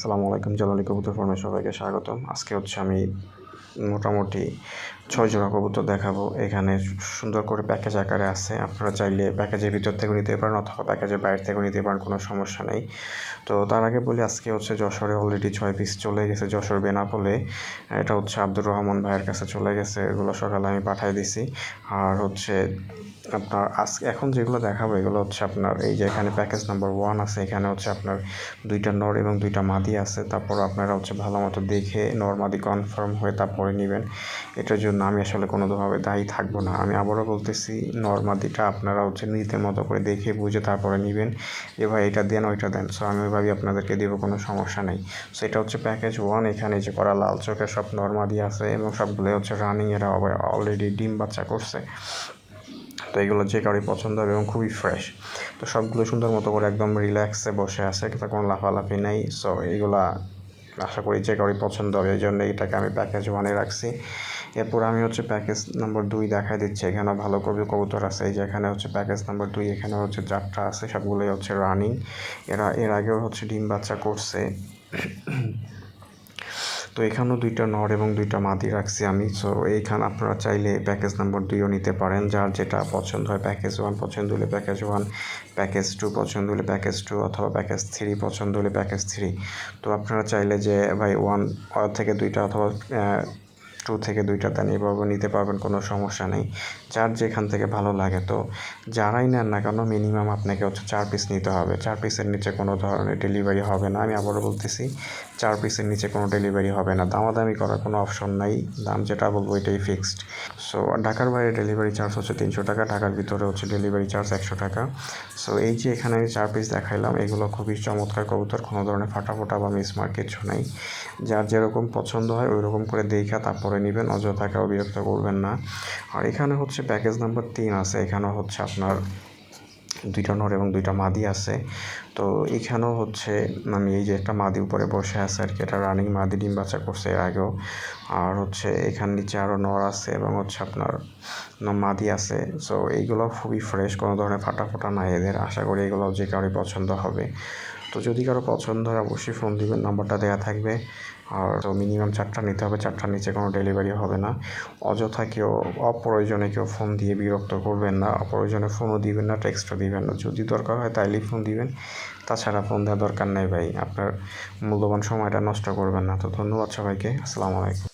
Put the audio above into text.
আসসালামু আলাইকুম। জালালি কবুতর ফার্মে সবাইকে স্বাগতম। আজকে আমি মোটামুটি 6 জোড়া কবুতর দেখাবো। এখানে সুন্দর করে প্যাকেজ আকারে আছে। আপনারা চাইলে প্যাকেজের ভিতর থেকেও নিতে পারেন অথবা প্যাকেজের বাইরে থেকেও নিতে পারেন, কোনো সমস্যা নেই। তো তার আগে বলি, আজকে যশোরে অলরেডি 6 পিস চলে গেছে। যশোর বেনাপোলে এটা আব্দুর রহমান ভাইয়ের কাছে চলে গেছে। এগুলো সকালে আমি পাঠিয়ে দিছি। আর আপনার এখন যেগুলো দেখাবো এগুলো আপনার এই যে এখানে প্যাকেজ নাম্বার 1 আছে। এখানে আপনার 2টা নর এবং 2টা মাদি আছে। তারপর আপনারা ভালো মতো দেখে নর মাদি কনফার্ম হয়ে তারপরে নেবেন। এটার জন্য আমি আসলে কোনোভাবে দায়ী থাকবো না। আমি আবারও বলতেছি, নর মাদিটা আপনারা নিজেদের মতো করে দেখে বুঝে তারপরে নেবেন। এবার এটা দেন ওইটা দেন, সো আমি ওইভাবেই আপনাদেরকে দেবো, কোনো সমস্যা নেই। সো এটা প্যাকেজ 1। এখানে যে করা লাল চোখের সব নর মাদি আছে এবং সবগুলো রানিং। এরা অলরেডি ডিম বাচ্চা করছে। তো এগুলো যে কারোই পছন্দ হবে এবং খুবই ফ্রেশ। তো সবগুলো সুন্দর মতো করে একদম রিল্যাক্সে বসে আছে, কোনো লাফালাফি নেই। সো এইগুলা আশা করি যে কারোই পছন্দ হবে, এই জন্য এটাকে আমি প্যাকেজ 1-এ রাখছি। এরপর আমি প্যাকেজ নাম্বার 2 দেখাই দিচ্ছি। এখানেও ভালো কবুতর আছে। এই যে এখানে প্যাকেজ নাম্বার 2, এখানে 4টা আছে, সবগুলোই রানিং। এর আগেও ডিম বাচ্চা করছে। তো এখানেও 2টা নর এবং 2টা মাদি রাখছি আমি। সো এইখানে আপনারা চাইলে প্যাকেজ নাম্বার 2ও নিতে পারেন, যার যেটা পছন্দ হয়। প্যাকেজ 1 পছন্দ হলে প্যাকেজ 1, প্যাকেজ 2 পছন্দ হলে প্যাকেজ 2, অথবা প্যাকেজ 3 পছন্দ হলে প্যাকেজ 3। তো আপনারা চাইলে যে ভাই 1 থেকে 2টা অথবা 2 থেকে 2টা দেন, এভাবে নিতে পারবেন, কোনো সমস্যা নেই। যার যেখান থেকে ভালো লাগে। তো যারাই নেন না কেন, মিনিমাম আপনাকে 4 পিস নিতে হবে। 4 পিসের নিচে কোনো ধরনের ডেলিভারি হবে না। আমি আবারও বলতেছি, 4 পিসের নিচে কোনো ডেলিভারি হবে না। দামাদামি করার কোনো অপশন নাই। দাম যেটা বলবো এটাই ফিক্সড। সো ঢাকার বাইরে ডেলিভারি চার্জ 300 টাকা, ঢাকার ভিতরে ডেলিভারি চার্জ 100 টাকা। সো এই যে এখানে আমি 4 পিস দেখাইলাম, এগুলো খুবই চমৎকার কবুতর, কোনো ধরনের ফাটাফোটা বা মিসমার্ক কিছু নাই। যার যেরকম পছন্দ হয় ওই রকম করে দেখা তারপরে নেবেন, অযথাকেও বিরক্ত করবেন না। আর এখানে প্যাকেজ নাম্বার 3 আছে। এখানেও আপনার 2টা নর এবং 2টা মাদি আছে। তো এখানেও আমি এই যে একটা মাদি উপরে বসে আছে আর কি, এটা রানিং মাদি, ডিম বাচ্চা করছে এর আগেও। আর এখান নিচে আরও নর আছে এবং আপনার মাদি আছে। সো এইগুলো খুবই ফ্রেশ, কোনো ধরনের ফাটা নাই এদের। আশা করি এগুলো যে কারোই পছন্দ হবে। তো যদি কারো পছন্দ হয় অবশ্যই ফোন দিবেন, নাম্বারটা দেওয়া থাকবে। আর মিনিমাম 4টা নিতে হবে, 4টার নিচে কোনো ডেলিভারি হবে না। অযথা অপ্রয়োজনে কেউ ফোন দিয়ে বিরক্ত করবেন না। অপ্রয়োজনে ফোনও দিবেন না, টেক্সটও দিবেন না। যদি দরকার হয় তাইলেই ফোন দিবেন, তাছাড়া ফোন দেওয়ার দরকার নেই ভাই। আপনার মূল্যবান সময়টা নষ্ট করবেন না। তো ধন্যবাদ সবাইকে। আসসালামু আলাইকুম।